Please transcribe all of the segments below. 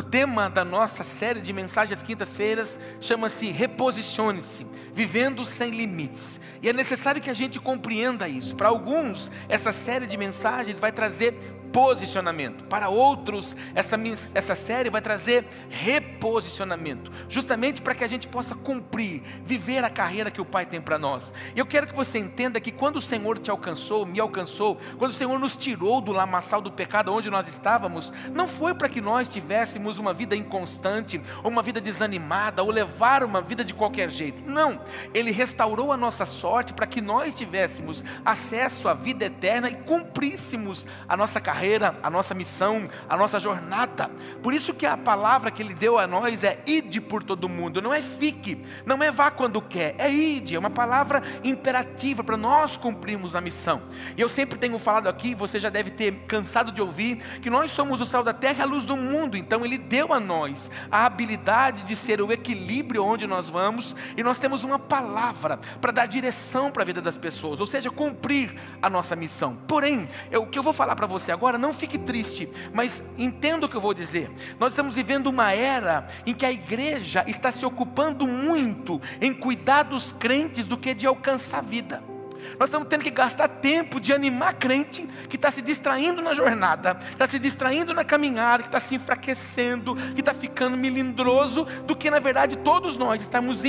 O tema da nossa série de mensagens quintas-feiras chama-se Reposicione-se, vivendo sem limites. E é necessário que a gente compreenda isso. Para alguns, essa série de mensagens vai trazer posicionamento. Para outros, essa série vai trazer reposicionamento. Justamente para que a gente possa cumprir, viver a carreira que o Pai tem para nós. E eu quero que você entenda que quando o Senhor te alcançou, me alcançou, quando o Senhor nos tirou do lamaçal do pecado onde nós estávamos, não foi para que nós tivéssemos uma vida inconstante, ou uma vida desanimada, ou levar uma vida de qualquer jeito. Não, Ele restaurou a nossa sorte para que nós tivéssemos acesso à vida eterna e cumpríssemos a nossa carreira, a nossa missão, a nossa jornada. Por isso que a palavra que Ele deu a nós é ide por todo mundo, não é fique, não é vá quando quer, é ide, é uma palavra imperativa para nós cumprirmos a missão. E eu sempre tenho falado aqui, você já deve ter cansado de ouvir, que nós somos o sal da terra e a luz do mundo. Então Ele deu a nós a habilidade de ser o equilíbrio onde nós vamos, e nós temos uma palavra para dar direção para a vida das pessoas, ou seja, cumprir a nossa missão. Porém, o que eu vou falar para você agora, não fique triste, mas entenda o que eu vou dizer. Nós estamos vivendo uma era em que a igreja está se ocupando muito em cuidar dos crentes do que de alcançar a vida. Nós estamos tendo que gastar tempo de animar crente que está se distraindo na jornada, está se distraindo na caminhada, que está se enfraquecendo, que está ficando melindroso, do que na verdade todos nós estamos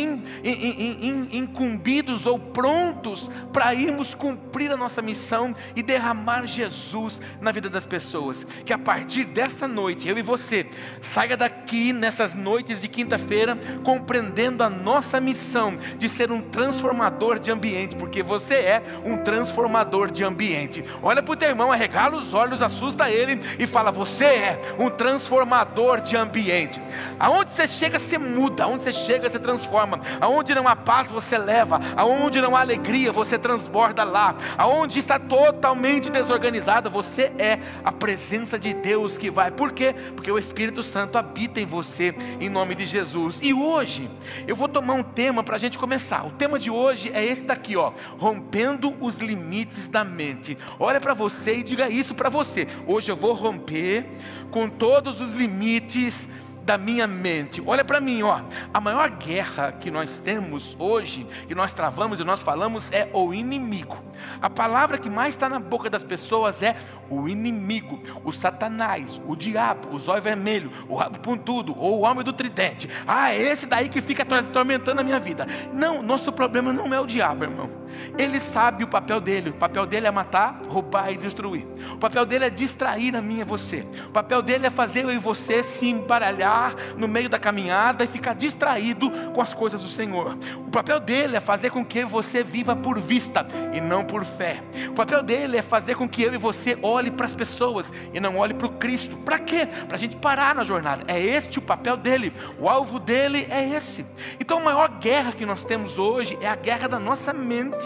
incumbidos ou prontos para irmos cumprir a nossa missão e derramar Jesus na vida das pessoas. Que a partir dessa noite, eu e você, saia daqui nessas noites de quinta-feira compreendendo a nossa missão de ser um transformador de ambiente, porque você é um transformador de ambiente. Olha para o teu irmão, arregala os olhos, assusta ele e fala: você é um transformador de ambiente. Aonde você chega, você muda. Aonde você chega, você transforma. Aonde não há paz, você leva. Aonde não há alegria, você transborda lá. Aonde está totalmente desorganizada, você é a presença de Deus que vai. Por quê? Porque o Espírito Santo habita em você, em nome de Jesus. E hoje eu vou tomar um tema para a gente começar. O tema de hoje é esse daqui, ó: rompendo os limites da mente. Olha para você e diga isso para você: hoje eu vou romper com todos os limites da minha mente. Olha para mim, ó. A maior guerra que nós temos hoje, que nós travamos e nós falamos, é o inimigo. A palavra que mais está na boca das pessoas é o inimigo, o Satanás, o diabo, o zóio vermelho, o rabo pontudo, ou o homem do tridente. É esse daí que fica atormentando a minha vida. Não, nosso problema não é o diabo, irmão. Ele sabe o papel dele. O papel dele é matar, roubar e destruir. O papel dele é distrair a mim e você. O papel dele é fazer eu e você se embaralhar no meio da caminhada e ficar distraído com as coisas do Senhor. O papel dele é fazer com que você viva por vista e não por fé. O papel dele é fazer com que eu e você olhe para as pessoas e não olhe para o Cristo. Para quê? Para a gente parar na jornada. É este o papel dele. O alvo dele é esse. Então a maior guerra que nós temos hoje é a guerra da nossa mente.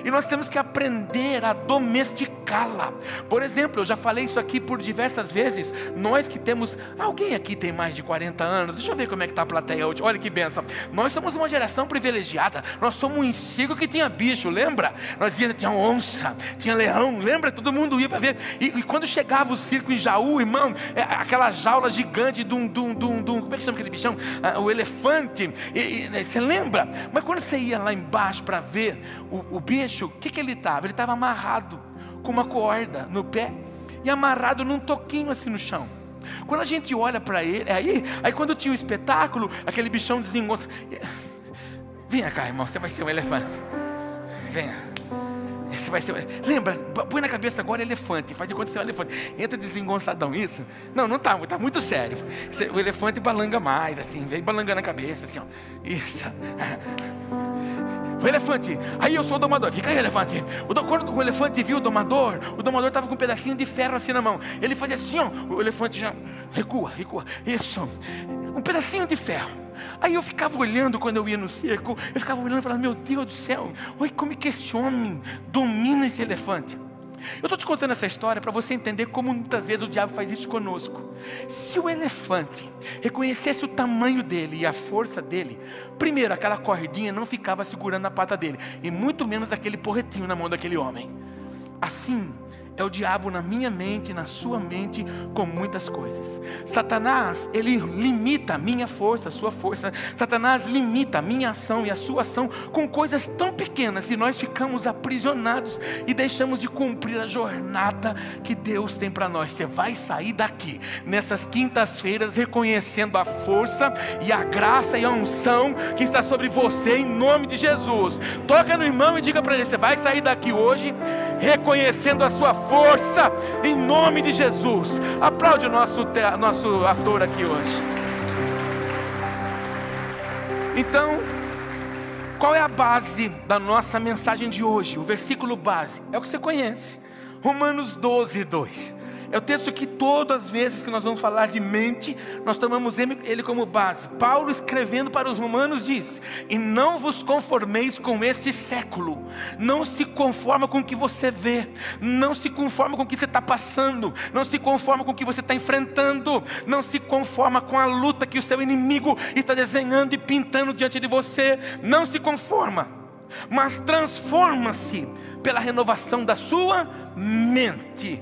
E nós temos que aprender a domesticá-la. Por exemplo, eu já falei isso aqui por diversas vezes. Nós que temos... Alguém aqui tem mais de 40 anos? Deixa eu ver como é que está a plateia hoje. Olha que bênção. Nós somos uma geração privilegiada. Nós somos um circo que tinha bicho, lembra? Nós tinha onça, tinha leão, lembra? Todo mundo ia para ver. E quando chegava o circo em Jaú, irmão, aquela jaula gigante como é que chama aquele bichão? O elefante. Você lembra? Mas quando você ia lá embaixo para ver o bicho, o que ele estava? Ele estava amarrado com uma corda no pé e amarrado num toquinho assim no chão. Quando a gente olha para ele, aí quando tinha o espetáculo, aquele bichão desengonça. Venha cá, irmão, você vai ser um elefante. Venha. Você vai ser. Lembra, põe na cabeça agora elefante. Faz de conta que você é um elefante. Entra desengonçadão, isso? Não tá muito sério. O elefante balanga mais, assim, vem balangando a cabeça, assim, ó. Isso. O elefante, aí eu sou o domador, fica aí, elefante. Quando o elefante viu o domador estava com um pedacinho de ferro assim na mão. Ele fazia assim, ó, o elefante já recua, isso, um pedacinho de ferro. Aí eu ficava olhando quando eu ia no circo, eu ficava olhando e falando: meu Deus do céu, olha como que esse homem domina esse elefante. Eu estou te contando essa história para você entender como muitas vezes o diabo faz isso conosco. Se o elefante reconhecesse o tamanho dele e a força dele, primeiro, aquela cordinha não ficava segurando a pata dele, e muito menos aquele porretinho na mão daquele homem. Assim é o diabo na minha mente, na sua mente, com muitas coisas. Satanás, ele limita a minha força, a sua força. Satanás limita a minha ação e a sua ação com coisas tão pequenas, e nós ficamos aprisionados e deixamos de cumprir a jornada que Deus tem para nós. Você vai sair daqui nessas quintas-feiras reconhecendo a força e a graça e a unção que está sobre você, em nome de Jesus. Toca no irmão e diga para ele: você vai sair daqui hoje reconhecendo a sua força, em nome de Jesus. Aplaude o nosso ator aqui hoje. Então, qual é a base da nossa mensagem de hoje? O versículo base é o que você conhece, Romanos 12, 2. É o texto que todas as vezes que nós vamos falar de mente, nós tomamos ele como base. Paulo, escrevendo para os romanos, diz: e não vos conformeis com este século. Não se conforma com o que você vê, não se conforma com o que você está passando, não se conforma com o que você está enfrentando, não se conforma com a luta que o seu inimigo está desenhando e pintando diante de você. Não se conforma, mas transforma-se pela renovação da sua mente.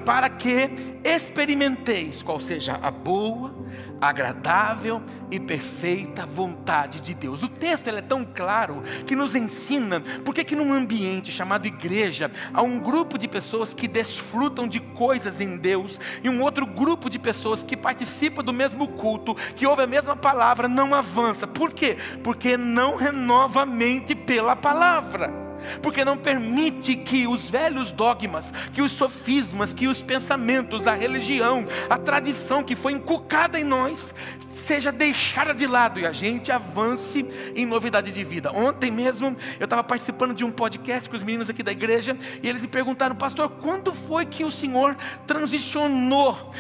Para que experimenteis qual seja a boa, agradável e perfeita vontade de Deus. O texto é tão claro que nos ensina porque que num ambiente chamado igreja há um grupo de pessoas que desfrutam de coisas em Deus e um outro grupo de pessoas que participam do mesmo culto, que ouve a mesma palavra, não avança. Por quê? Porque não renova a mente pela palavra. Porque não permite que os velhos dogmas, que os sofismas, que os pensamentos, a religião, a tradição que foi inculcada em nós, seja deixada de lado e a gente avance em novidade de vida. Ontem mesmo eu estava participando de um podcast com os meninos aqui da igreja, e eles me perguntaram: pastor, quando foi que o senhor transicionou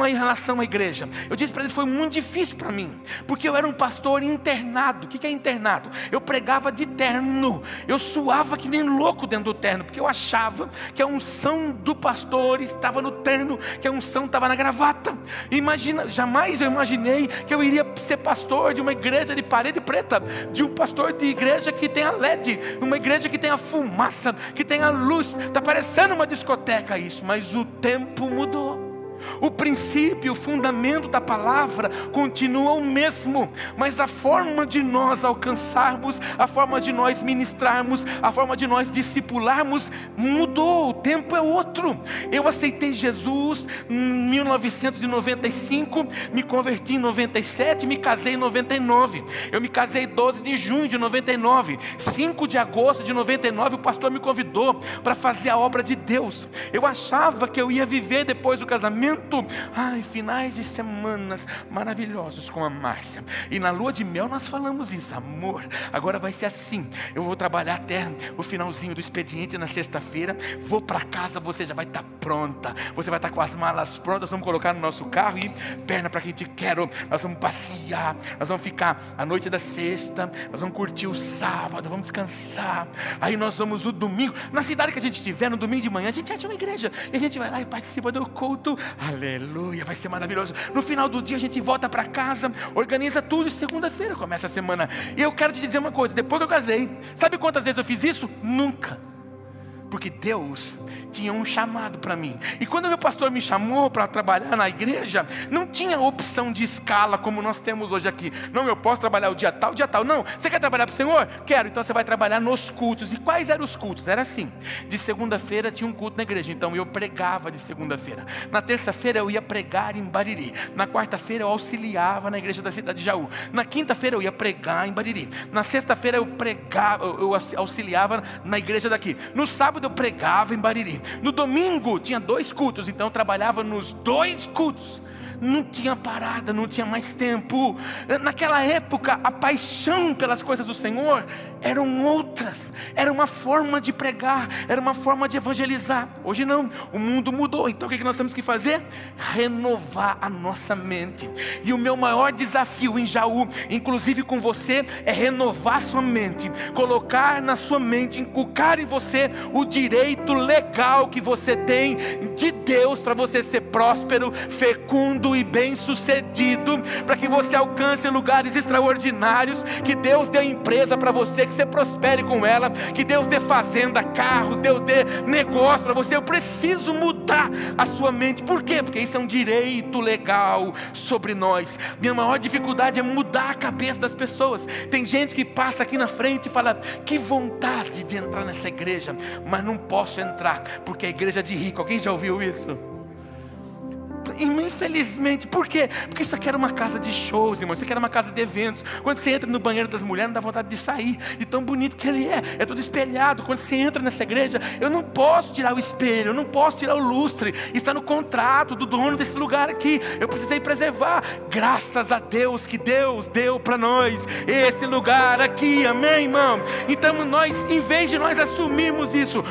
em relação à igreja? Eu disse para eles: foi muito difícil para mim, porque eu era um pastor internado. O que é internado? Eu pregava de terno, eu suava que nem louco dentro do terno, porque eu achava que a unção do pastor estava no terno, que a unção estava na gravata. Jamais eu imaginei que eu iria ser pastor de uma igreja de parede preta, de um pastor de igreja que tem a LED, uma igreja que tem a fumaça, que tem a luz. Está parecendo uma discoteca isso, mas o tempo mudou. O princípio, o fundamento da palavra continua o mesmo, mas a forma de nós alcançarmos, a forma de nós ministrarmos, a forma de nós discipularmos mudou. O tempo é outro. Eu aceitei Jesus em 1995, me converti em 97, me casei em 99. Eu me casei 12 de junho de 99. 5 de agosto de 99 o pastor me convidou para fazer a obra de Deus. Eu achava que eu ia viver depois do casamento finais de semanas maravilhosos com a Márcia, e na lua de mel nós falamos isso: amor, agora vai ser assim, eu vou trabalhar até o finalzinho do expediente na sexta-feira, vou para casa, você já vai estar pronta, você vai estar com as malas prontas, vamos colocar no nosso carro e perna para quem te quer, nós vamos passear, nós vamos ficar a noite da sexta, nós vamos curtir o sábado, vamos descansar, aí nós vamos no domingo, na cidade que a gente estiver, no domingo de manhã, a gente acha uma igreja, e a gente vai lá e participa do culto. Aleluia, vai ser maravilhoso. No final do dia a gente volta para casa, organiza tudo e segunda-feira começa a semana. E eu quero te dizer uma coisa: depois que eu casei, sabe quantas vezes eu fiz isso? Nunca. Porque Deus tinha um chamado para mim. E quando meu pastor me chamou para trabalhar na igreja, não tinha opção de escala como nós temos hoje aqui. Não, eu posso trabalhar o dia tal, não. Você quer trabalhar para o Senhor? Quero. Então você vai trabalhar nos cultos. E quais eram os cultos? Era assim: de segunda-feira tinha um culto na igreja, então eu pregava de segunda-feira. Na terça-feira eu ia pregar em Bariri. Na quarta-feira eu auxiliava na igreja da cidade de Jaú. Na quinta-feira eu ia pregar em Bariri. Na sexta-feira eu auxiliava na igreja daqui. No sábado eu pregava em Bariri. No domingo tinha 2 cultos, então eu trabalhava nos 2 cultos. Não tinha parada, não tinha mais tempo. Naquela época a paixão pelas coisas do Senhor eram outras, era uma forma de pregar, era uma forma de evangelizar. Hoje não, o mundo mudou. Então o que nós temos que fazer? Renovar a nossa mente. E o meu maior desafio em Jaú, inclusive com você, é renovar sua mente, colocar na sua mente, inculcar em você o direito legal que você tem de Deus para você ser próspero, fecundo bendito e bem-sucedido, para que você alcance lugares extraordinários, que Deus dê empresa para você, que você prospere com ela, que Deus dê fazenda, carros, Deus dê negócio para você. Eu preciso mudar a sua mente. Por quê? Porque isso é um direito legal sobre nós. Minha maior dificuldade é mudar a cabeça das pessoas. Tem gente que passa aqui na frente e fala: que vontade de entrar nessa igreja, mas não posso entrar, porque é igreja de rico. Alguém já ouviu isso? Infelizmente. Por quê? Porque isso aqui era uma casa de shows, irmão. Isso aqui era uma casa de eventos. Quando você entra no banheiro das mulheres, não dá vontade de sair, de tão bonito que ele é todo espelhado. Quando você entra nessa igreja, eu não posso tirar o espelho, eu não posso tirar o lustre, está no contrato do dono desse lugar aqui. Eu precisei preservar. Graças a Deus que Deus deu para nós esse lugar aqui, amém, irmão? Então nós, em vez de nós assumirmos isso,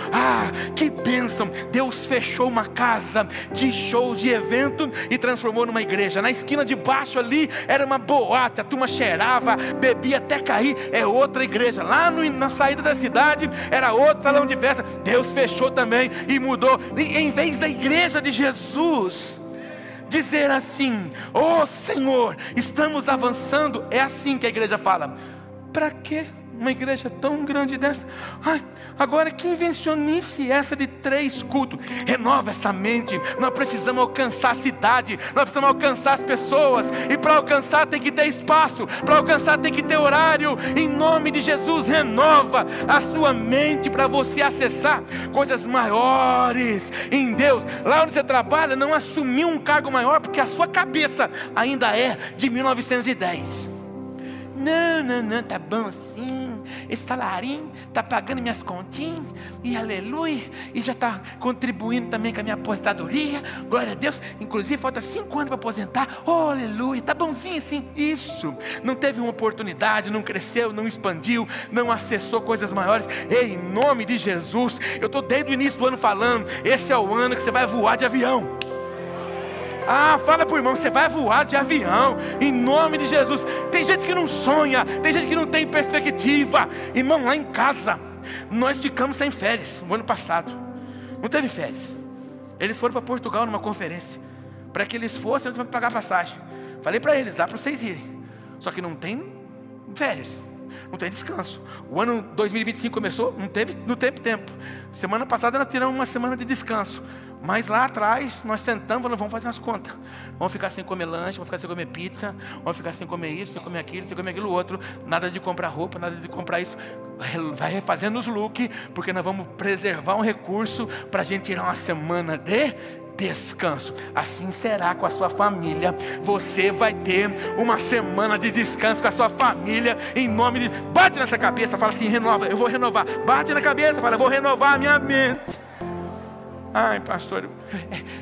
que bênção, Deus fechou uma casa de shows, de eventos, e transformou numa igreja. Na esquina de baixo ali era uma boate, a turma cheirava, bebia até cair, é outra igreja. Lá na saída da cidade era outro salão de festa. Deus fechou também e mudou. E em vez da igreja de Jesus dizer assim: oh Senhor, estamos avançando, é assim que a igreja fala: para quê uma igreja tão grande dessa? Agora que invencionice essa de 3 cultos. Renova essa mente. Nós precisamos alcançar a cidade, nós precisamos alcançar as pessoas, e para alcançar tem que ter espaço, para alcançar tem que ter horário. Em nome de Jesus, renova a sua mente para você acessar coisas maiores em Deus. Lá onde você trabalha, não assumir um cargo maior, porque a sua cabeça ainda é de 1910. Não, tá bom assim, esse salarinho está pagando minhas continhas, e aleluia, e já está contribuindo também com a minha aposentadoria, glória a Deus. Inclusive falta 5 anos para aposentar, oh aleluia, tá bonzinho assim. Isso, não teve uma oportunidade, não cresceu, não expandiu, não acessou coisas maiores. Ei, em nome de Jesus, eu estou desde o início do ano falando, esse é o ano que você vai voar de avião. Fala para o irmão, você vai voar de avião, em nome de Jesus. Tem gente que não sonha, tem gente que não tem perspectiva. Irmão, lá em casa, nós ficamos sem férias no ano passado. Não teve férias. Eles foram para Portugal numa conferência. Para que eles fossem, nós tivemos que pagar passagem. Falei para eles, dá para vocês irem. Só que não tem férias, não tem descanso. O ano 2025 começou, não teve tempo. Semana passada nós tiramos uma semana de descanso. Mas lá atrás, nós sentamos e falamos: vamos fazer as contas. Vamos ficar sem comer lanche, vamos ficar sem comer pizza, vamos ficar sem comer isso, sem comer aquilo, sem comer aquilo outro. Nada de comprar roupa, nada de comprar isso. Vai refazendo os looks, porque nós vamos preservar um recurso para a gente tirar uma semana de descanso. Assim será com a sua família. Você vai ter uma semana de descanso com a sua família, em nome de... Bate nessa cabeça, fala assim: renova, eu vou renovar. Bate na cabeça, fala: eu vou renovar a minha mente. Pastor,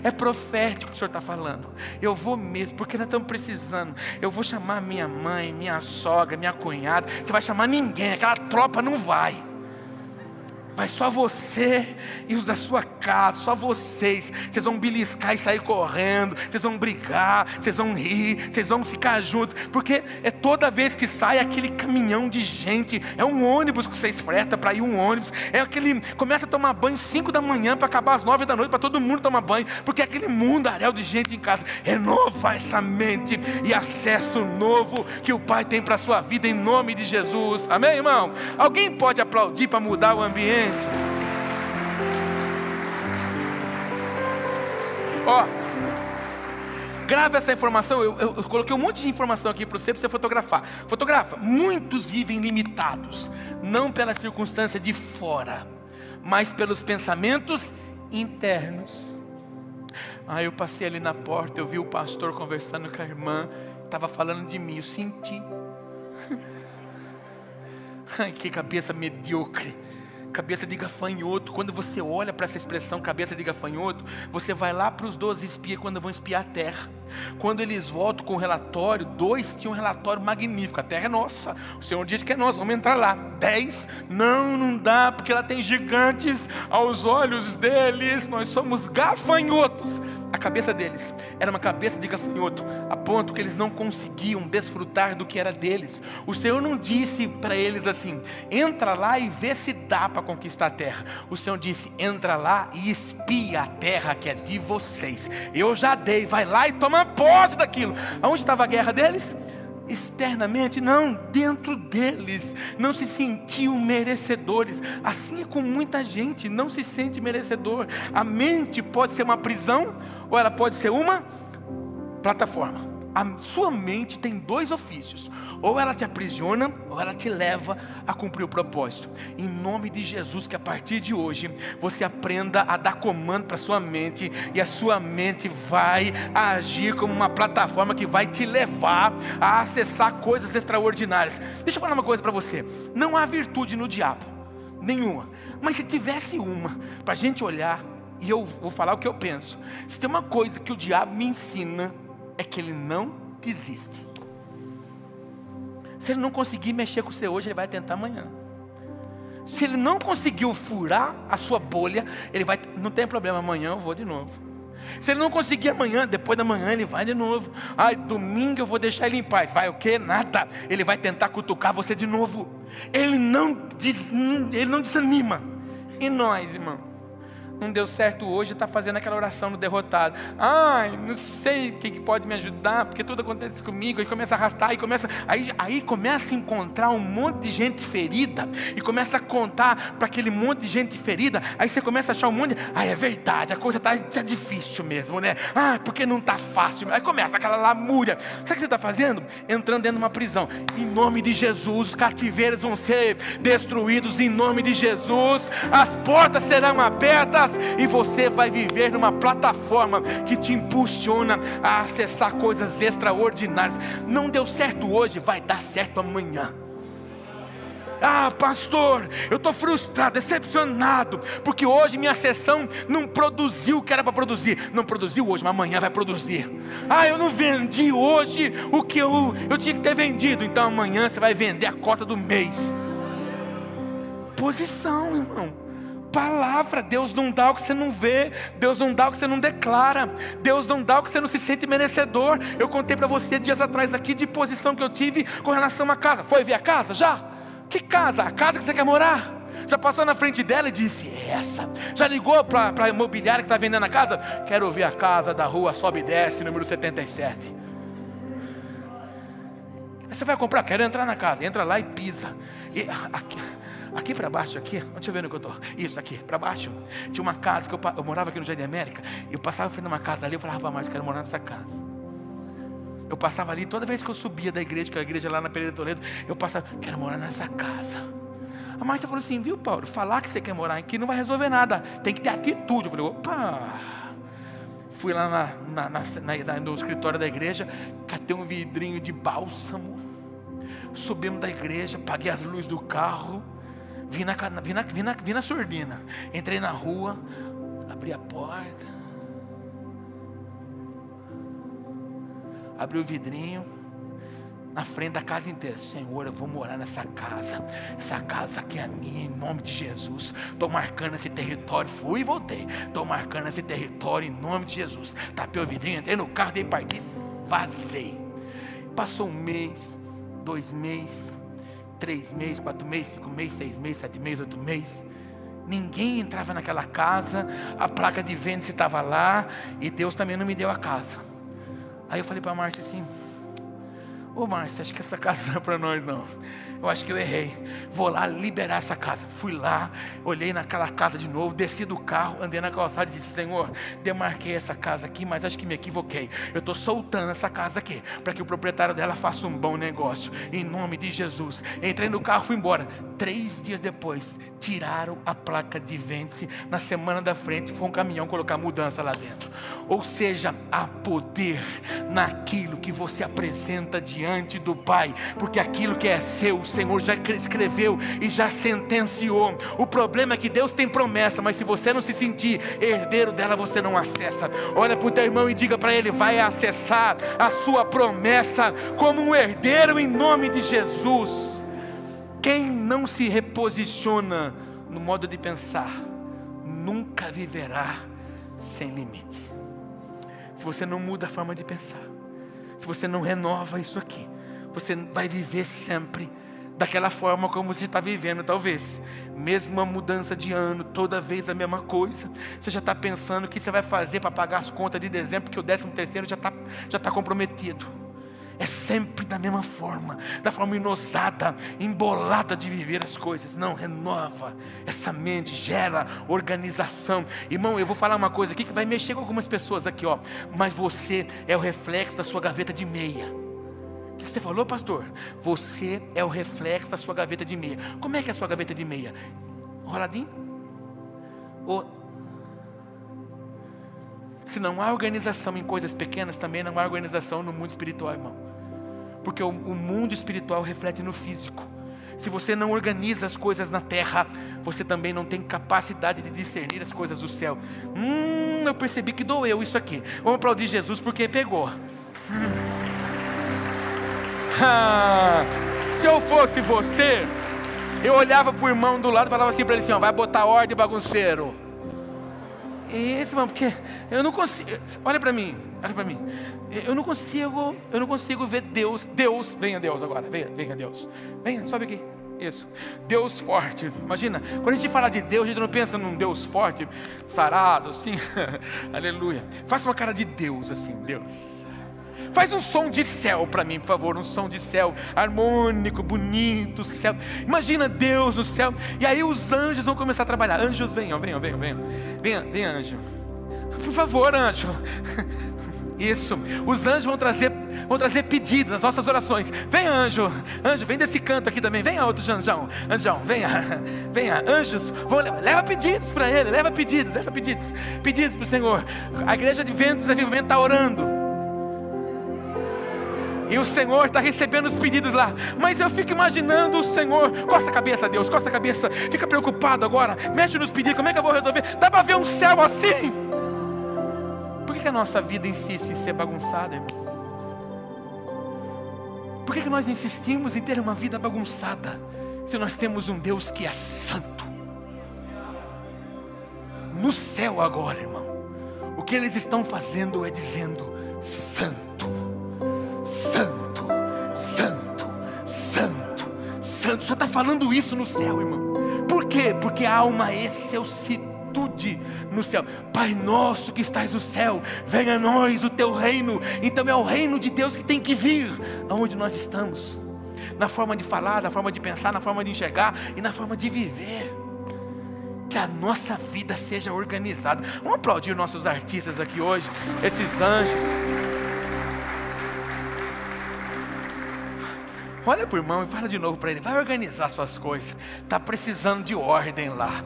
é profético o que o senhor está falando. Eu vou mesmo, porque nós estamos precisando. Eu vou chamar minha mãe, minha sogra, minha cunhada. Você vai chamar ninguém, aquela tropa não vai. Vai só você e os da sua casa, só vocês. Vocês vão beliscar e sair correndo, vocês vão brigar, vocês vão rir, vocês vão ficar juntos. Porque é toda vez que sai aquele caminhão de gente, é um ônibus que vocês fretam para ir um ônibus. É aquele, começa a tomar banho 5 da manhã para acabar às 9 da noite, para todo mundo tomar banho. Porque é aquele mundaréu de gente em casa. Renova essa mente e acesso novo que o Pai tem para a sua vida, em nome de Jesus. Amém, irmão? Alguém pode aplaudir para mudar o ambiente? Grava essa informação. Eu coloquei um monte de informação aqui para você fotografar. Fotografa. Muitos vivem limitados, não pela circunstância de fora, mas pelos pensamentos internos. Eu passei ali na porta, eu vi o pastor conversando com a irmã, estava falando de mim, eu senti. Que cabeça medíocre, cabeça de gafanhoto. Quando você olha para essa expressão, cabeça de gafanhoto, você vai lá para os 12 espias, quando vão espiar a terra. Quando eles voltam com o relatório, 2 tinham um relatório magnífico: a terra é nossa, o Senhor diz que é nossa, vamos entrar lá. 10, não dá, porque ela tem gigantes aos olhos deles, nós somos gafanhotos. a cabeça deles era uma cabeça de gafanhoto, a ponto que eles não conseguiam desfrutar do que era deles. O Senhor não disse para eles assim: entra lá e vê se dá para conquistar a terra. O Senhor disse: entra lá e espia a terra que é de vocês. Eu já dei, vai lá e toma posse daquilo. Aonde estava a guerra deles? Externamente, não, dentro deles. Não se sentiam merecedores. Assim é com muita gente, não se sente merecedor. A mente pode ser uma prisão, ou ela pode ser uma plataforma. A sua mente tem dois ofícios: ou ela te aprisiona, ou ela te leva a cumprir o propósito. Em nome de Jesus, que a partir de hoje você aprenda a dar comando para a sua mente, e a sua mente vai agir como uma plataforma que vai te levar a acessar coisas extraordinárias. Deixa eu falar uma coisa para você: não há virtude no diabo, nenhuma. Mas se tivesse uma, para a gente olhar, e eu vou falar o que eu penso, se tem uma coisa que o diabo me ensina, é que ele não desiste. Se ele não conseguir mexer com você hoje, ele vai tentar amanhã. Se ele não conseguiu furar a sua bolha, ele vai, não tem problema, amanhã eu vou de novo. Se ele não conseguir amanhã, depois da manhã ele vai de novo. Ai, domingo eu vou deixar ele em paz. Vai o quê? Nada. Ele vai tentar cutucar você de novo. Ele não desanima. E nós, irmão? Não deu certo hoje, está fazendo aquela oração no derrotado. Ai, não sei o que pode me ajudar, porque tudo acontece comigo. Aí começa a arrastar, aí começa a encontrar um monte de gente ferida, e começa a contar para aquele monte de gente ferida. Aí você começa a achar um monte de... é verdade, a coisa tá difícil mesmo, né? Porque não está fácil. Aí começa aquela lamúria. Sabe o que você está fazendo? Entrando dentro de uma prisão. Em nome de Jesus, os cativeiros vão ser destruídos. Em nome de Jesus, as portas serão abertas, e você vai viver numa plataforma que te impulsiona a acessar coisas extraordinárias. Não deu certo hoje, vai dar certo amanhã. Pastor, eu estou frustrado, decepcionado, porque hoje minha sessão não produziu o que era para produzir. Não produziu hoje, mas amanhã vai produzir. Eu não vendi hoje o que eu tinha que ter vendido, então amanhã você vai vender a cota do mês. Posição, irmão. Palavra. Deus não dá o que você não vê, Deus não dá o que você não declara, Deus não dá o que você não se sente merecedor. Eu contei para você dias atrás aqui de posição que eu tive com relação à casa. Foi ver a casa já? Que casa? A casa que você quer morar? Já passou na frente dela e disse: essa? Já ligou para a imobiliária que está vendendo a casa? Quero ver a casa da rua Sobe e Desce, número 77. Aí você vai comprar, quero entrar na casa. Entra lá e pisa. E aqui para baixo, aqui, deixa eu ver onde eu estou. Isso, aqui, para baixo. Tinha uma casa que eu morava aqui no Jardim América. Eu passava frente de uma casa ali, eu falava: mas eu quero morar nessa casa. Eu passava ali, toda vez que eu subia da igreja, que a igreja lá na Pereira Toledo, eu passava: quero morar nessa casa. A Márcia falou assim: viu, Paulo, falar que você quer morar aqui não vai resolver nada, tem que ter atitude. Eu falei: opa. Fui lá no escritório da igreja, catei um vidrinho de bálsamo, subimos da igreja, paguei as luzes do carro, vim na surdina, entrei na rua, abri a porta, abri o vidrinho, na frente da casa inteira: Senhor, eu vou morar nessa casa, essa casa aqui é minha, em nome de Jesus. Estou marcando esse território, fui e voltei, estou marcando esse território em nome de Jesus. Tapei o vidrinho, entrei no carro, dei partida, vazei. Passou 1 mês, 2 meses, 3 meses, 4 meses, 5 meses, 6 meses, 7 meses, 8 meses. Ninguém entrava naquela casa, a placa de venda estava lá, e Deus também não me deu a casa. Aí eu falei para a Márcia assim: ô Márcia, acho que essa casa não é para nós não. Eu acho que eu errei. Vou lá liberar essa casa. Fui lá, olhei naquela casa de novo, desci do carro, andei na calçada e disse: Senhor, demarquei essa casa aqui, mas acho que me equivoquei. Eu estou soltando essa casa aqui, para que o proprietário dela faça um bom negócio. Em nome de Jesus. Entrei no carro, fui embora. 3 dias depois, tiraram a placa de vende-se. Na semana da frente, foi um caminhão colocar mudança lá dentro. Ou seja, há poder naquilo que você apresenta diante do Pai, porque aquilo que é seu, o Senhor já escreveu e já sentenciou. O problema é que Deus tem promessa, mas se você não se sentir herdeiro dela, você não acessa. Olha para o teu irmão e diga para ele: vai acessar a sua promessa como um herdeiro em nome de Jesus. Quem não se reposiciona no modo de pensar, nunca viverá sem limite. você não muda a forma de pensar, se você não renova isso aqui, você vai viver sempre daquela forma como você está vivendo, talvez. Mesma mudança de ano, toda vez a mesma coisa. Você já está pensando o que você vai fazer para pagar as contas de dezembro, porque o 13º já está comprometido. É sempre da mesma forma, da forma inosada, embolada de viver as coisas. Não, renova essa mente, gera organização. Irmão, eu vou falar uma coisa aqui que vai mexer com algumas pessoas aqui, ó. Mas você é o reflexo da sua gaveta de meia. O que você falou, pastor? Você é o reflexo da sua gaveta de meia. Como é que é a sua gaveta de meia? Roladinho? Se não há organização em coisas pequenas, também não há organização no mundo espiritual, irmão. Porque o mundo espiritual reflete no físico. Se você não organiza as coisas na terra, você também não tem capacidade de discernir as coisas do céu. Eu percebi que doeu isso aqui. Vamos aplaudir Jesus porque pegou. Se eu fosse você, eu olhava para o irmão do lado e falava assim para ele assim, ó, vai botar ordem, bagunceiro. Isso, irmão, porque eu não consigo. Olha para mim. Eu não consigo ver Deus. Venha Deus agora, venha Deus. Venha, sobe aqui. Isso, Deus forte. Imagina, quando a gente fala de Deus, a gente não pensa num Deus forte, sarado, assim. Aleluia. Faça uma cara de Deus assim, Deus. Faz um som de céu para mim, por favor. Um som de céu, harmônico, bonito, céu. Imagina Deus no céu. E aí os anjos vão começar a trabalhar. Anjos, venham. Venha, anjo. Por favor, anjo. Isso. Os anjos vão trazer pedidos nas nossas orações. Venha, anjo. Anjo, vem desse canto aqui também. Venha, outro anjão. Anjão, venha. Anjos, leva pedidos para ele. Leva pedidos. Pedidos para o Senhor. A igreja de Ventos e Avivamento está orando. E o Senhor está recebendo os pedidos lá. Mas eu fico imaginando o Senhor. Costa a cabeça, Deus, costa a cabeça. Fica preocupado agora. Mexe nos pedidos, como é que eu vou resolver? Dá para ver um céu assim? Por que a nossa vida insiste em ser bagunçada, irmão? Por que nós insistimos em ter uma vida bagunçada, se nós temos um Deus que é santo? No céu agora, irmão, o que eles estão fazendo é dizendo: santo. Só está falando isso no céu, irmão. Por quê? Porque há uma excelsitude no céu. Pai nosso que estás no céu, venha a nós o teu reino. Então é o reino de Deus que tem que vir aonde nós estamos, na forma de falar, na forma de pensar, na forma de enxergar e na forma de viver. Que a nossa vida seja organizada. Vamos aplaudir nossos artistas aqui hoje, esses anjos. Olha para o irmão e fala de novo para ele: vai organizar suas coisas, está precisando de ordem lá.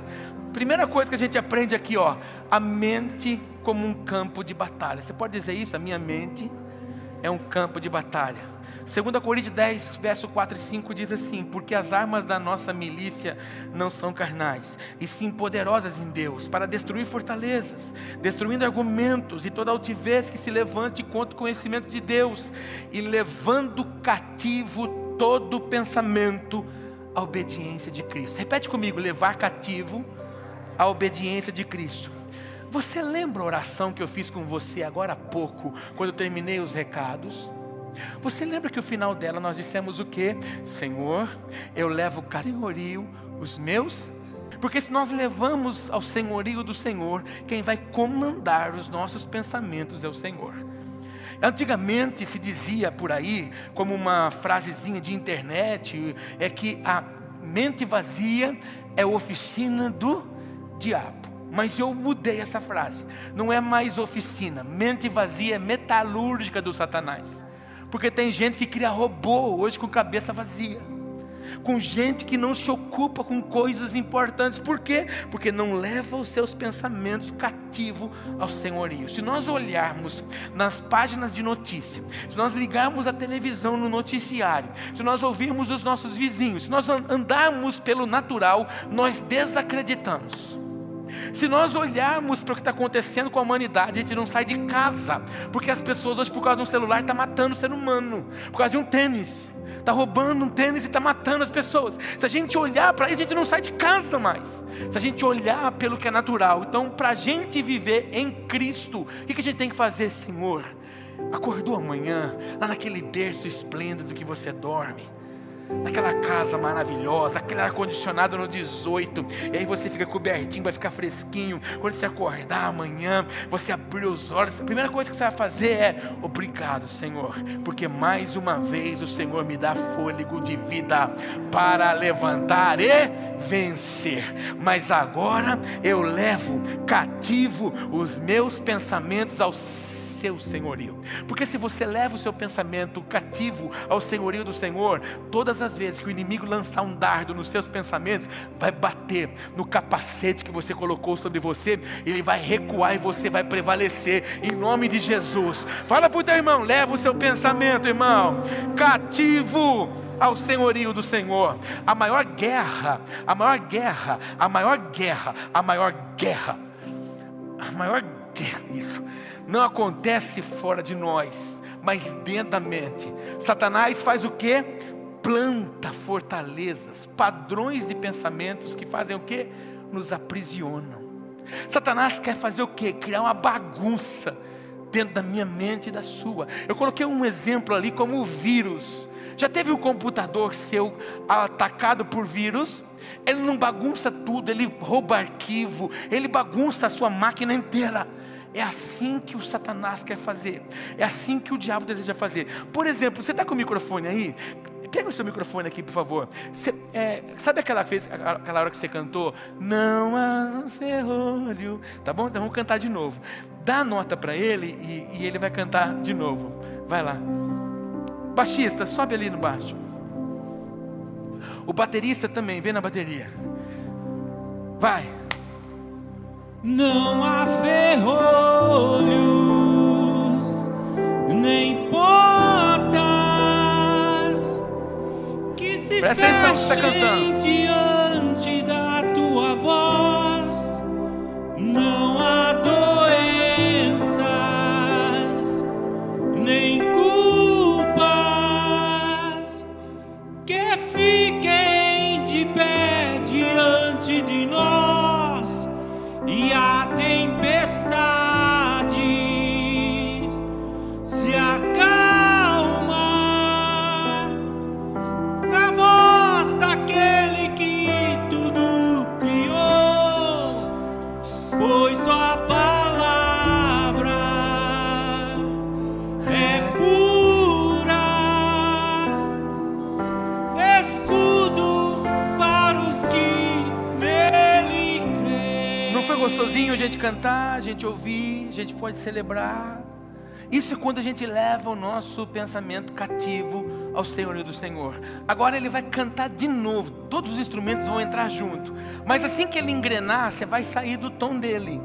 Primeira coisa que a gente aprende aqui, ó, a mente como um campo de batalha. Você pode dizer isso? A minha mente é um campo de batalha. 2 Coríntios 10, verso 4 e 5 diz assim: porque as armas da nossa milícia não são carnais, e sim poderosas em Deus, para destruir fortalezas, destruindo argumentos e toda altivez que se levante contra o conhecimento de Deus, e levando cativo todo pensamento à obediência de Cristo. Repete comigo: levar cativo a obediência de Cristo. Você lembra a oração que eu fiz com você agora há pouco, quando eu terminei os recados? Você lembra que o final dela nós dissemos o quê? Senhor, eu levo senhorio os meus. Porque se nós levamos ao senhorio do Senhor, quem vai comandar os nossos pensamentos é o Senhor. Antigamente se dizia por aí, como uma frasezinha de internet, é que a mente vazia é a oficina do diabo. Mas eu mudei essa frase. Não é mais oficina. Mente vazia é metalúrgica do Satanás. Porque tem gente que cria robô hoje com cabeça vazia. Com gente que não se ocupa com coisas importantes. Por quê? Porque não leva os seus pensamentos cativo ao senhorio. Se nós olharmos nas páginas de notícia, se nós ligarmos a televisão no noticiário, se nós ouvirmos os nossos vizinhos, se nós andarmos pelo natural, nós desacreditamos. Se nós olharmos para o que está acontecendo com a humanidade, a gente não sai de casa, porque as pessoas hoje, por causa de um celular, estão matando o ser humano, por causa de um tênis, está roubando um tênis e está matando as pessoas. Se a gente olhar para isso, a gente não sai de casa mais, se a gente olhar pelo que é natural. Então, para a gente viver em Cristo, o que a gente tem que fazer? Senhor, acordou amanhã, lá naquele berço esplêndido que você dorme, naquela casa maravilhosa, aquele ar-condicionado no 18, e aí você fica cobertinho, vai ficar fresquinho. Quando você acordar amanhã, você abrir os olhos, a primeira coisa que você vai fazer é: obrigado, Senhor, porque mais uma vez o Senhor me dá fôlego de vida para levantar e vencer. Mas agora eu levo cativo os meus pensamentos ao seu senhorio. Porque se você leva o seu pensamento cativo ao senhorio do Senhor, todas as vezes que o inimigo lançar um dardo nos seus pensamentos, vai bater no capacete que você colocou sobre você, ele vai recuar e você vai prevalecer, em nome de Jesus. Fala para o teu irmão: leva o seu pensamento, irmão, cativo ao senhorio do Senhor. A maior guerra, isso não acontece fora de nós, mas dentro da mente. Satanás faz o quê? Planta fortalezas, padrões de pensamentos que fazem o quê? Nos aprisionam. Satanás quer fazer o quê? Criar uma bagunça dentro da minha mente e da sua. Eu coloquei um exemplo ali como o vírus. Já teve um computador seu atacado por vírus? Ele não bagunça tudo, ele rouba arquivo, ele bagunça a sua máquina inteira. É assim que o Satanás quer fazer, é assim que o diabo deseja fazer. Por exemplo, você está com o microfone aí? Pega o seu microfone aqui, por favor. Sabe aquela hora que você cantou? Não há ferrolho. Tá bom? Então vamos cantar de novo. Dá a nota para ele e ele vai cantar de novo. Vai lá. Baixista, sobe ali no baixo. O baterista também, vem na bateria. Vai. Não há ferrolhos, nem portas que se presta atenção, você está fechem cantando. diante da tua voz. Não há doenças, nem culpas que fiquem de pé diante de nós. E a tempestade se acalma na voz daquele que tudo criou, pois sua palavra é pura, escudo para os que nele creem. Não foi gostosinho a gente cantar, a gente ouvir, a gente pode celebrar? Isso é quando a gente leva o nosso pensamento cativo ao senhorio do Senhor. Agora ele vai cantar de novo, todos os instrumentos vão entrar junto, mas assim que ele engrenar, você vai sair do tom dele.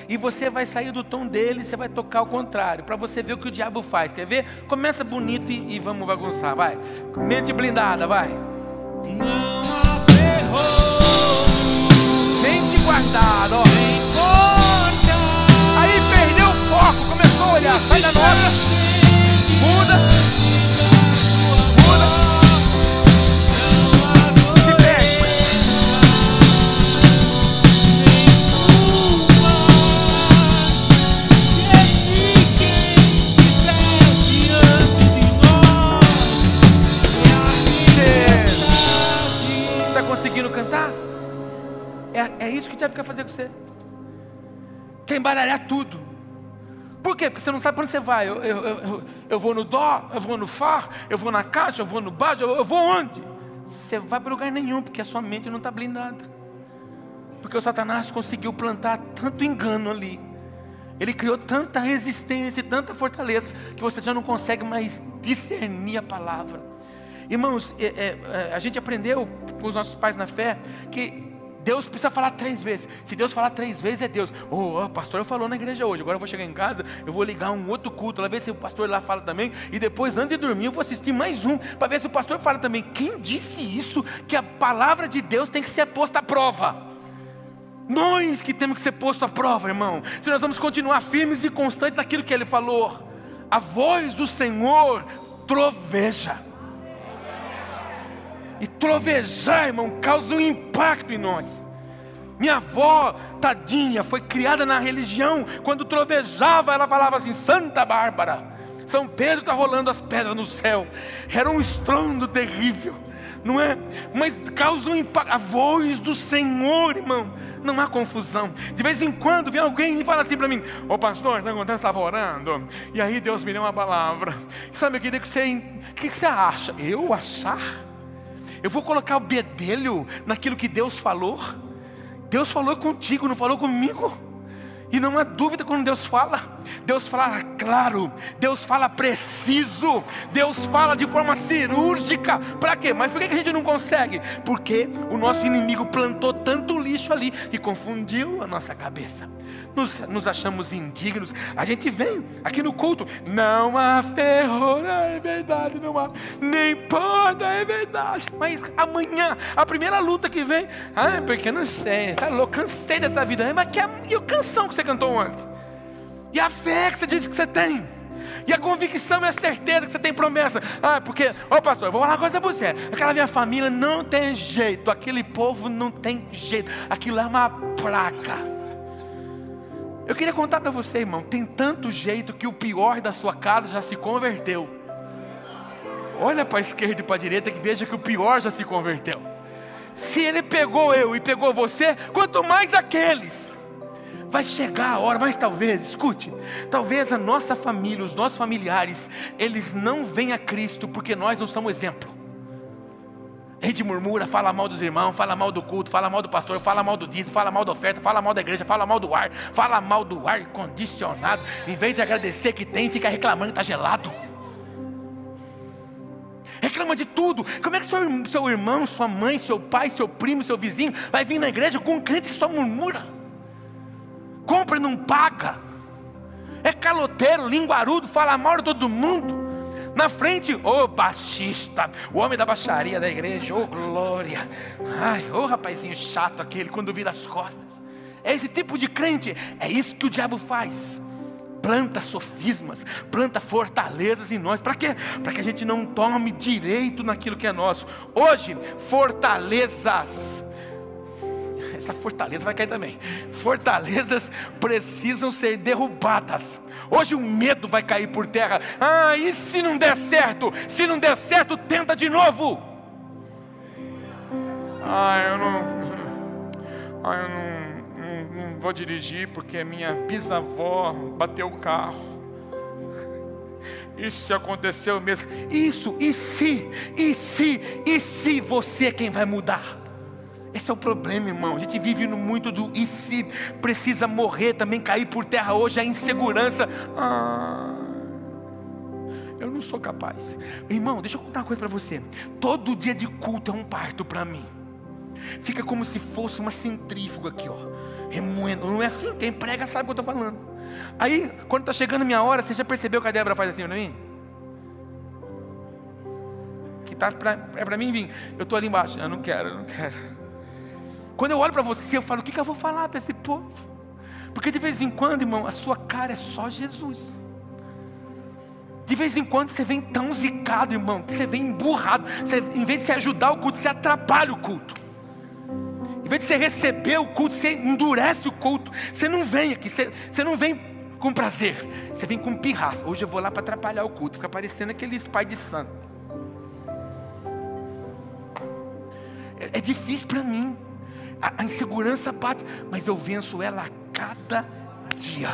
E você vai sair do tom dele, você vai tocar ao contrário, para você ver o que o diabo faz. Quer ver? Começa bonito e vamos bagunçar, vai. Mente blindada, vai. Não há ferrolho, Mente guardada, ó. nem porta. Aí perdeu o foco, começou a olhar, sai da nota, muda, se perde. Você está conseguindo cantar? É isso que o diabo quer fazer com você. Quer embaralhar tudo. Por quê? Porque você não sabe para onde você vai. Eu vou no dó, eu vou no fá, eu vou na caixa, eu vou no baixo, eu vou onde? Você vai para lugar nenhum, porque a sua mente não está blindada. Porque o Satanás conseguiu plantar tanto engano ali. Ele criou tanta resistência e tanta fortaleza, que você já não consegue mais discernir a palavra. Irmãos, a gente aprendeu com os nossos pais na fé, que Deus precisa falar 3 vezes. Se Deus falar 3 vezes, é Deus. O pastor falou na igreja hoje. Agora eu vou chegar em casa, eu vou ligar um outro culto, lá ver se o pastor lá fala também. E depois, antes de dormir, eu vou assistir mais um, para ver se o pastor fala também. Quem disse isso? Que a palavra de Deus tem que ser posta à prova. Nós que temos que ser posto à prova, irmão. Se nós vamos continuar firmes e constantes naquilo que Ele falou. A voz do Senhor troveja. E trovejar, irmão, causa um impacto em nós. Minha avó, tadinha, foi criada na religião. Quando trovejava, ela falava assim: Santa Bárbara, São Pedro está rolando as pedras no céu. Era um estrondo terrível, não é? Mas causa um impacto. A voz do Senhor, irmão, não há confusão. De vez em quando vem alguém e fala assim para mim: ô pastor, eu estava orando, e aí Deus me deu uma palavra. Sabe, eu queria que você... O que você acha? Eu achar? Eu vou colocar o bedelho naquilo que Deus falou? Deus falou contigo, não falou comigo? E não há dúvida quando Deus fala claro, Deus fala preciso, Deus fala de forma cirúrgica. Para quê? Mas por que a gente não consegue? Porque o nosso inimigo plantou tanto lixo ali que confundiu a nossa cabeça. Nos achamos indignos. A gente vem aqui no culto: não há ferrora, é verdade, não há, nem porta, é verdade. Mas amanhã, a primeira luta que vem: porque eu não sei, tá louco, cansei dessa vida. Mas que e a canção que você cantou ontem? E a fé que você disse que você tem? E a convicção e a certeza que você tem promessa? Porque, pastor, eu vou falar uma coisa para você. Aquela minha família não tem jeito, aquele povo não tem jeito, aquilo é uma praga. Eu queria contar para você, irmão, tem tanto jeito que o pior da sua casa já se converteu. Olha para a esquerda e para a direita que veja que o pior já se converteu. Se ele pegou eu e pegou você, quanto mais aqueles. Vai chegar a hora, mas talvez, escute, talvez a nossa família, os nossos familiares, eles não venham a Cristo porque nós não somos exemplo. A gente murmura, fala mal dos irmãos, fala mal do culto, fala mal do pastor, fala mal do dízimo, fala mal da oferta, fala mal da igreja, fala mal do ar, fala mal do ar condicionado. Em vez de agradecer que tem, fica reclamando que está gelado. Reclama de tudo. Como é que seu irmão, sua mãe, seu pai, seu primo, seu vizinho vai vir na igreja com um crente que só murmura? Compra e não paga. É caloteiro, linguarudo, fala mal de todo mundo. Na frente, baixista, o homem da baixaria da igreja, glória. Rapazinho chato aquele, quando vira as costas. É esse tipo de crente, é isso que o diabo faz. Planta sofismas, planta fortalezas em nós. Para quê? Para que a gente não tome direito naquilo que é nosso. Hoje, fortalezas. Essa fortaleza vai cair também. Fortalezas precisam ser derrubadas. Hoje o medo vai cair por terra. E se não der certo? Se não der certo, tenta de novo. Eu não vou dirigir porque minha bisavó bateu o carro. Isso aconteceu mesmo. Isso, e se você é quem vai mudar? Esse é o problema, irmão. A gente vive muito do e se. Precisa morrer também, cair por terra hoje a insegurança. Eu não sou capaz. Irmão, deixa eu contar uma coisa para você. Todo dia de culto é um parto para mim. Fica como se fosse uma centrífuga aqui, remoendo. Não é assim? Quem prega sabe o que eu estou falando. Aí, quando está chegando a minha hora, você já percebeu que a Débora faz assim para mim? Que é para mim vir. Eu estou ali embaixo. Eu não quero. Quando eu olho para você, eu falo: o que eu vou falar para esse povo? Porque de vez em quando, irmão, a sua cara é só Jesus. De vez em quando você vem tão zicado, irmão, que você vem emburrado. Em vez de você ajudar o culto, você atrapalha o culto. Em vez de você receber o culto, você endurece o culto. Você não vem aqui, você não vem com prazer. Você vem com pirraça. Hoje eu vou lá para atrapalhar o culto. Fica parecendo aqueles pai de santo. É difícil para mim. A insegurança bate, mas eu venço ela a cada dia.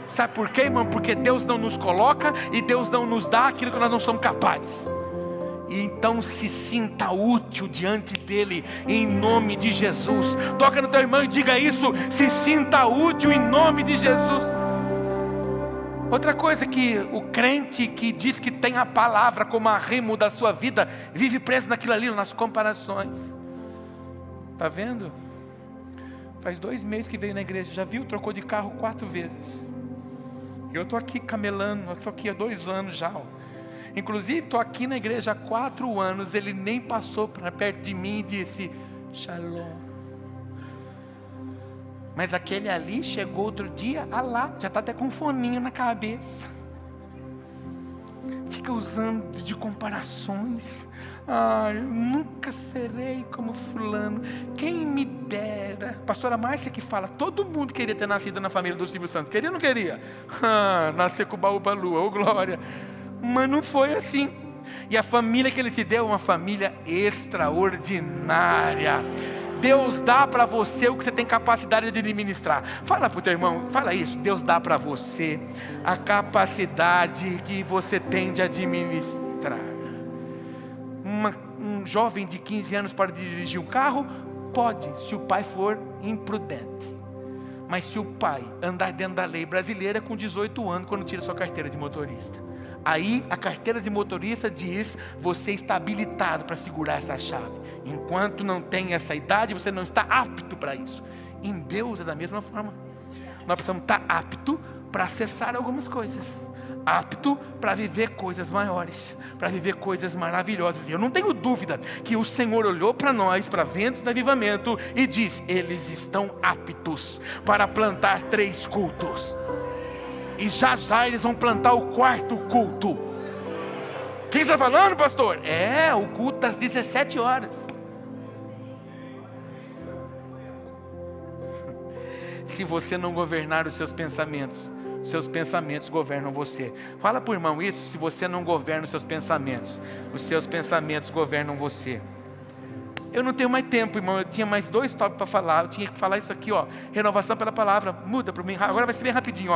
Sabe por quê, irmão? Porque Deus não nos coloca e Deus não nos dá aquilo que nós não somos capazes. E então se sinta útil diante dele, em nome de Jesus. Toca no teu irmão e diga isso: se sinta útil em nome de Jesus. Outra coisa que o crente que diz que tem a palavra como arrimo da sua vida, vive preso naquilo ali, nas comparações. Está vendo? Faz 2 meses que veio na igreja, já viu? Trocou de carro 4 vezes. Eu estou aqui camelando, estou aqui há 2 anos já. Inclusive estou aqui na igreja há 4 anos, ele nem passou para perto de mim e disse: Shalom. Mas aquele ali chegou outro dia, lá, já está até com um foninho na cabeça. Fica usando de comparações. Eu nunca serei como fulano. Quem me dera. Pastora Márcia que fala, todo mundo queria ter nascido na família do Silvio Santos. Queria ou não queria? Nascer com o baú pra lua, ô glória. Mas não foi assim. E a família que Ele te deu é uma família extraordinária. Deus dá para você o que você tem capacidade de administrar. Fala para o teu irmão, fala isso. Deus dá para você a capacidade que você tem de administrar. Um jovem de 15 anos pode dirigir um carro? Pode, se o pai for imprudente. Mas se o pai andar dentro da lei brasileira com 18 anos, quando tira sua carteira de motorista, aí a carteira de motorista diz, você está habilitado para segurar essa chave. Enquanto não tem essa idade, você não está apto para isso. Em Deus é da mesma forma. Nós precisamos estar apto para acessar algumas coisas. Apto para viver coisas maiores, para viver coisas maravilhosas. E eu não tenho dúvida que o Senhor olhou para nós, para Ventos de Avivamento, e diz, eles estão aptos para plantar 3 cultos. E já eles vão plantar o 4º culto. Quem está falando, pastor? O culto das 17 horas. Se você não governar os seus pensamentos governam você. Fala para o irmão isso, se você não governa os seus pensamentos governam você. Eu não tenho mais tempo, irmão, eu tinha mais 2 tópicos para falar, eu tinha que falar isso aqui, renovação pela palavra, muda para mim, agora vai ser bem rapidinho,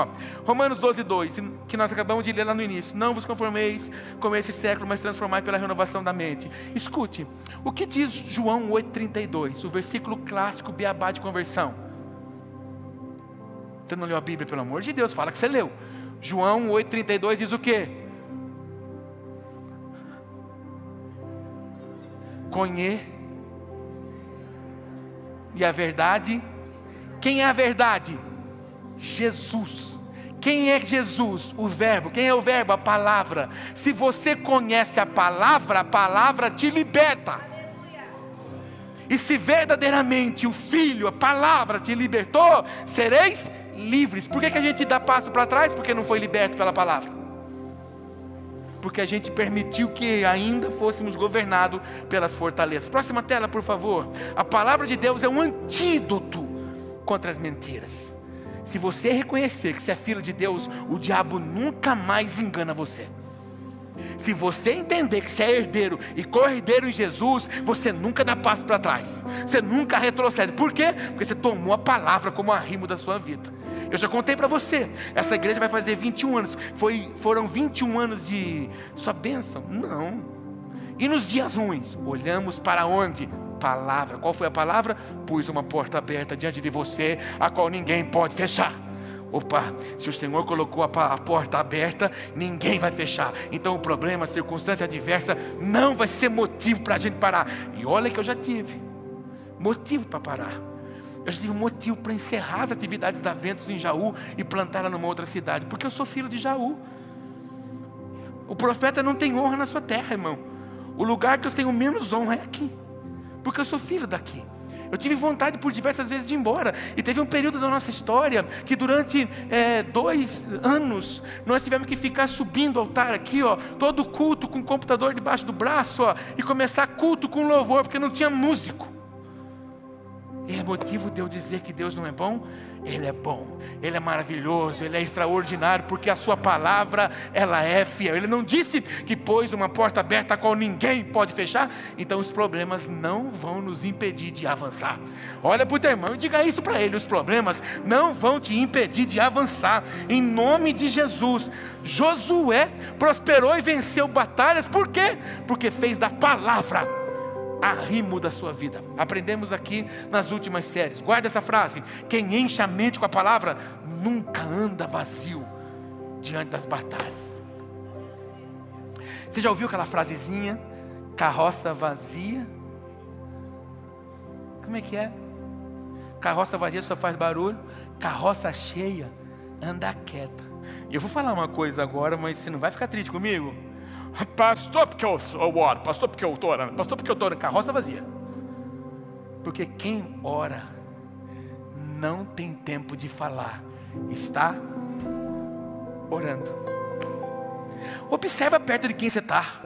Romanos 12:2, que nós acabamos de ler lá no início, não vos conformeis com esse século, mas transformai pela renovação da mente. Escute, o que diz João 8:32, o versículo clássico, beabá de conversão? Você não leu a Bíblia, pelo amor de Deus, fala que você leu. João 8:32 diz o quê? E a verdade, quem é a verdade? Jesus. Quem é Jesus? O verbo. Quem é o verbo? A palavra. Se você conhece a palavra te liberta. E se verdadeiramente o Filho, a palavra te libertou, sereis livres. Por que a gente dá passo para trás? Porque não foi liberto pela palavra. Porque a gente permitiu que ainda fôssemos governados pelas fortalezas. Próxima tela, por favor. A palavra de Deus é um antídoto contra as mentiras. Se você reconhecer que você é filho de Deus, o diabo nunca mais engana você. Se você entender que você é herdeiro e co-herdeiro em Jesus, você nunca dá passo para trás. Você nunca retrocede. Por quê? Porque você tomou a palavra como arrimo da sua vida. Eu já contei para você, essa igreja vai fazer 21 anos. Foram 21 anos de sua bênção? Não. E nos dias ruins, olhamos para onde? Palavra. Qual foi a palavra? Pus uma porta aberta diante de você, a qual ninguém pode fechar. Opa, se o Senhor colocou a porta aberta, ninguém vai fechar. Então o problema, a circunstância adversa não vai ser motivo para a gente parar. E olha que eu já tive motivo para parar. Eu já tive um motivo para encerrar as atividades da Ventos em Jaú e plantá-la numa outra cidade, porque eu sou filho de Jaú. O profeta não tem honra na sua terra, irmão. O lugar que eu tenho menos honra é aqui, porque eu sou filho daqui. Eu tive vontade por diversas vezes de ir embora. E teve um período da nossa história que durante 2 anos nós tivemos que ficar subindo o altar aqui, todo culto com o computador debaixo do braço, e começar culto com louvor, porque não tinha músico. E é motivo de eu dizer que Deus não é bom? Ele é bom, Ele é maravilhoso, Ele é extraordinário, porque a sua palavra, ela é fiel. Ele não disse que pôs uma porta aberta a qual ninguém pode fechar. Então os problemas não vão nos impedir de avançar. Olha para o teu irmão e diga isso para ele: os problemas não vão te impedir de avançar, em nome de Jesus. Josué prosperou e venceu batalhas, por quê? Porque fez da palavra arrimo da sua vida. Aprendemos aqui nas últimas séries. Guarda essa frase: quem enche a mente com a palavra nunca anda vazio diante das batalhas. Você já ouviu aquela frasezinha? Carroça vazia. Como é que é? Carroça vazia só faz barulho, carroça cheia anda quieta. E eu vou falar uma coisa agora, mas você não vai ficar triste comigo? Pastor, porque eu oro. Pastor, porque eu estou orando. Pastor, porque eu estou orando. Carroça vazia. Porque quem ora não tem tempo de falar, está orando. Observa perto de quem você está.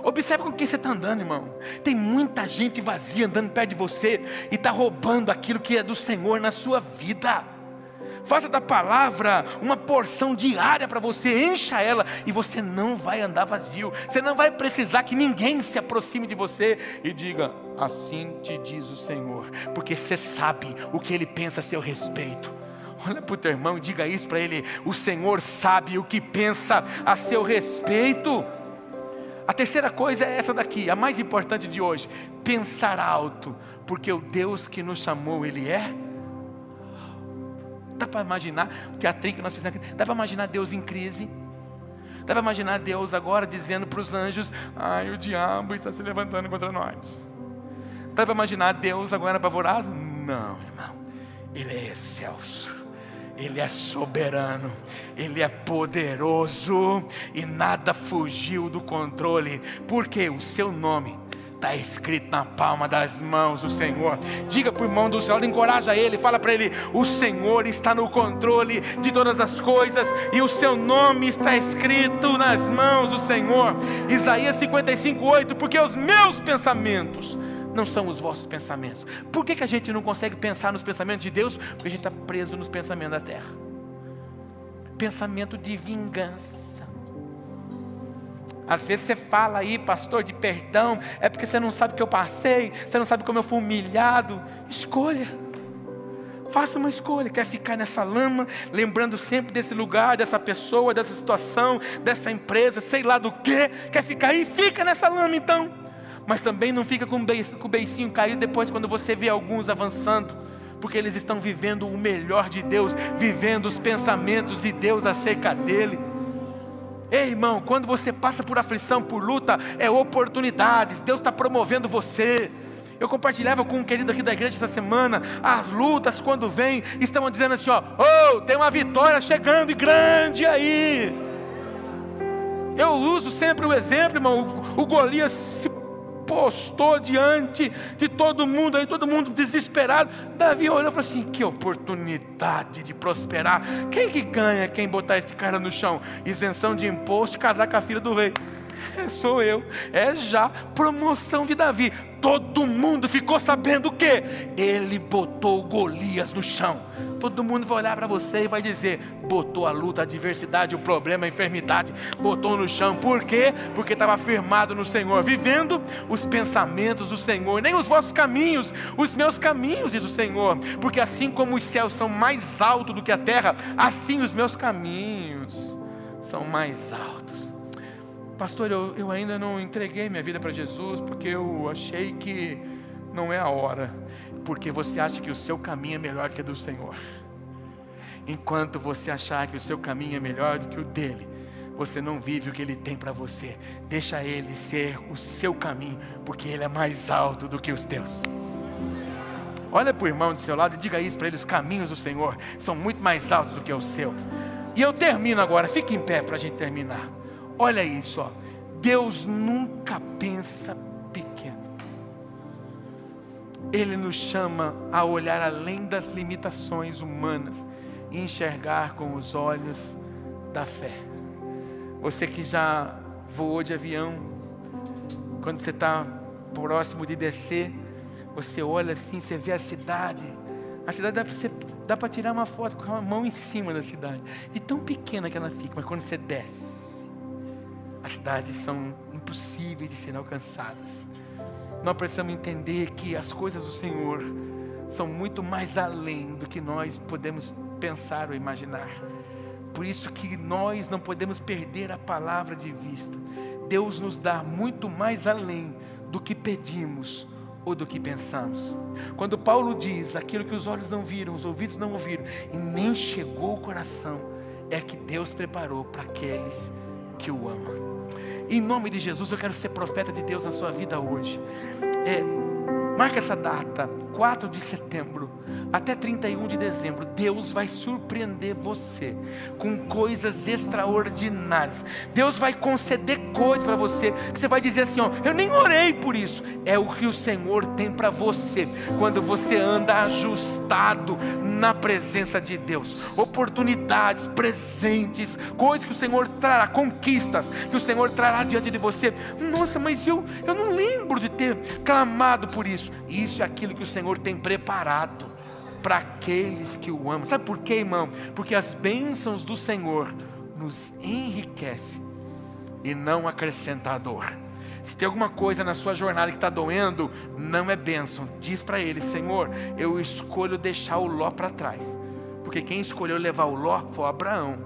Observa com quem você está andando, irmão. Tem muita gente vazia andando perto de você e está roubando aquilo que é do Senhor na sua vida. Faça da palavra uma porção diária para você, encha ela e você não vai andar vazio. Você não vai precisar que ninguém se aproxime de você e diga, assim te diz o Senhor, porque você sabe o que Ele pensa a seu respeito. Olha para o teu irmão e diga isso para ele, o Senhor sabe o que pensa a seu respeito. A terceira coisa é essa daqui, a mais importante de hoje, pensar alto, porque o Deus que nos chamou, Ele é. Dá para imaginar o teatrinho que nós fizemos aqui? Dá para imaginar Deus em crise? Dá para imaginar Deus agora dizendo para os anjos, ai, o diabo está se levantando contra nós? Dá para imaginar Deus agora apavorado? Não, irmão, Ele é excelso, Ele é soberano, Ele é poderoso e nada fugiu do controle, porque o seu nome está escrito na palma das mãos do Senhor. Diga para o irmão do Senhor, encoraja ele, fala para ele, o Senhor está no controle de todas as coisas e o seu nome está escrito nas mãos do Senhor. Isaías 55:8, porque os meus pensamentos não são os vossos pensamentos. Por que a gente não consegue pensar nos pensamentos de Deus? Porque a gente está preso nos pensamentos da terra. Pensamento de vingança. Às vezes você fala aí, pastor, de perdão, é porque você não sabe o que eu passei, você não sabe como eu fui humilhado. Escolha, faça uma escolha. Quer ficar nessa lama, lembrando sempre desse lugar, dessa pessoa, dessa situação, dessa empresa, sei lá do que? Quer ficar aí? Fica nessa lama então. Mas também não fica com o beicinho caído depois quando você vê alguns avançando, porque eles estão vivendo o melhor de Deus, vivendo os pensamentos de Deus acerca dele. Ei, irmão, quando você passa por aflição, por luta, é oportunidades. Deus está promovendo você. Eu compartilhava com um querido aqui da igreja essa semana. As lutas quando vêm, estão dizendo assim, ó, oh, tem uma vitória chegando e grande aí. Eu uso sempre o exemplo, irmão. O Golias se postou diante de todo mundo, aí todo mundo desesperado. Davi olhou e falou assim, que oportunidade de prosperar. Quem que ganha quem botar esse cara no chão? Isenção de imposto e casar com a filha do rei. Sou eu. É já promoção de Davi. Todo mundo ficou sabendo o quê? Ele botou Golias no chão. Todo mundo vai olhar para você e vai dizer, botou a luta, a adversidade, o problema, a enfermidade, botou no chão. Por quê? Porque estava firmado no Senhor, vivendo os pensamentos do Senhor. Nem os vossos caminhos, os meus caminhos, diz o Senhor. Porque assim como os céus são mais altos do que a terra, assim os meus caminhos são mais altos. Pastor, eu ainda não entreguei minha vida para Jesus, porque eu achei que não é a hora. Porque você acha que o seu caminho é melhor que o do Senhor. Enquanto você achar que o seu caminho é melhor do que o dele, você não vive o que ele tem para você. Deixa ele ser o seu caminho, porque ele é mais alto do que os teus. Olha para o irmão do seu lado e diga isso para ele, os caminhos do Senhor são muito mais altos do que o seu. E eu termino agora, fique em pé para a gente terminar. Olha isso, ó. Deus nunca pensa pequeno. Ele nos chama a olhar além das limitações humanas e enxergar com os olhos da fé. Você que já voou de avião, quando você está próximo de descer, você olha assim, você vê a cidade. A cidade dá para tirar uma foto com a mão em cima da cidade. De tão pequena que ela fica, mas quando você desce, as cidades são impossíveis de serem alcançadas. Nós precisamos entender que as coisas do Senhor são muito mais além do que nós podemos pensar ou imaginar. Por isso que nós não podemos perder a palavra de vista. Deus nos dá muito mais além do que pedimos ou do que pensamos. Quando Paulo diz aquilo que os olhos não viram, os ouvidos não ouviram e nem chegou ao coração, é que Deus preparou para aqueles que o amam. Em nome de Jesus, eu quero ser profeta de Deus na sua vida hoje. Marca essa data, 4 de setembro até 31 de dezembro. Deus vai surpreender você com coisas extraordinárias. Deus vai conceder coisas para você, que você vai dizer assim, ó, eu nem orei por isso. É o que o Senhor tem para você, quando você anda ajustado na presença de Deus. Oportunidades, presentes, coisas que o Senhor trará, conquistas que o Senhor trará diante de você. Nossa, mas eu não lembro de ter clamado por isso. Isso é aquilo que o Senhor tem preparado para aqueles que o amam. Sabe por quê, irmão? Porque as bênçãos do Senhor nos enriquecem e não acrescenta dor. Se tem alguma coisa na sua jornada que está doendo, não é bênção. Diz para Ele, Senhor, eu escolho deixar o Ló para trás. Porque quem escolheu levar o Ló foi Abraão.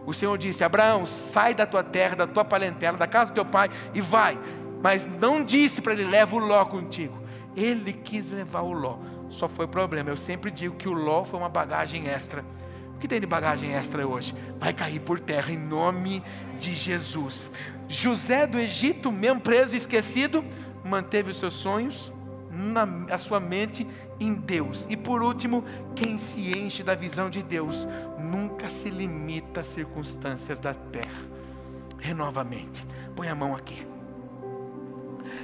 O Senhor disse, Abraão, sai da tua terra, da tua parentela, da casa do teu pai e vai. Mas não disse para ele, leva o Ló contigo. Ele quis levar o Ló. Só foi problema. Eu sempre digo que o Ló foi uma bagagem extra. O que tem de bagagem extra hoje? Vai cair por terra em nome de Jesus. José do Egito, mesmo preso e esquecido, manteve os seus sonhos, a sua mente em Deus. E por último, quem se enche da visão de Deus nunca se limita às circunstâncias da terra. Renova a mente. Põe a mão aqui.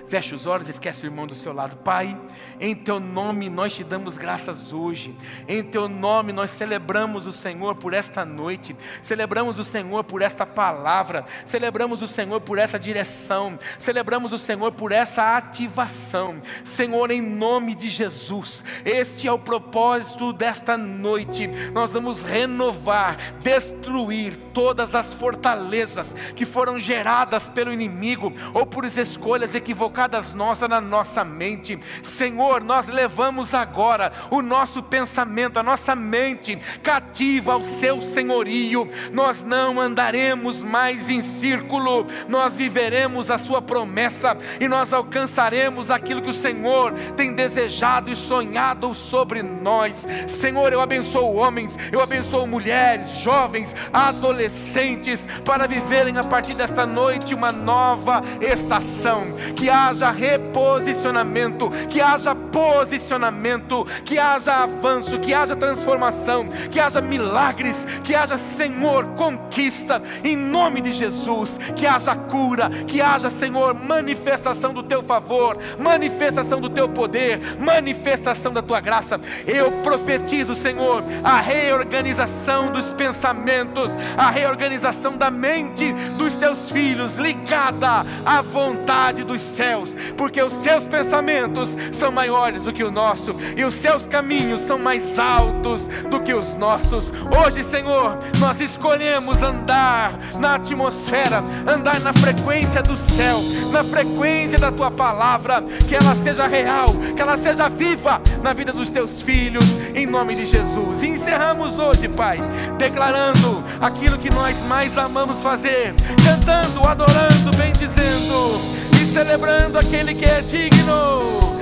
Feche os olhos, esquece o irmão do seu lado. Pai, em Teu nome nós te damos graças hoje. Em Teu nome nós celebramos o Senhor por esta noite. Celebramos o Senhor por esta palavra. Celebramos o Senhor por essa direção. Celebramos o Senhor por essa ativação. Senhor, em nome de Jesus, este é o propósito desta noite. Nós vamos renovar, destruir todas as fortalezas que foram geradas pelo inimigo ou por escolhas equivocadas nossas na nossa mente. Senhor, nós levamos agora o nosso pensamento, a nossa mente cativa ao Seu senhorio. Nós não andaremos mais em círculo, nós viveremos a Sua promessa e nós alcançaremos aquilo que o Senhor tem desejado e sonhado sobre nós. Senhor, eu abençoo homens, eu abençoo mulheres, jovens, adolescentes, para viverem a partir desta noite uma nova estação. Que haja reposicionamento, que haja posicionamento, que haja avanço, que haja transformação, que haja milagres, que haja, Senhor, conquista, em nome de Jesus, que haja cura, que haja, Senhor, manifestação do Teu favor, manifestação do Teu poder, manifestação da Tua graça. Eu profetizo, Senhor, a reorganização dos pensamentos, a reorganização da mente dos Teus filhos, ligada à vontade dos céus, porque os Seus pensamentos são maiores do que o nosso, e os Seus caminhos são mais altos do que os nossos. Hoje, Senhor, nós escolhemos andar na atmosfera, andar na frequência do céu, na frequência da Tua palavra, que ela seja real, que ela seja viva na vida dos Teus filhos, em nome de Jesus. E encerramos hoje, Pai, declarando aquilo que nós mais amamos fazer, cantando, adorando, bendizendo e celebrando aquele que é digno.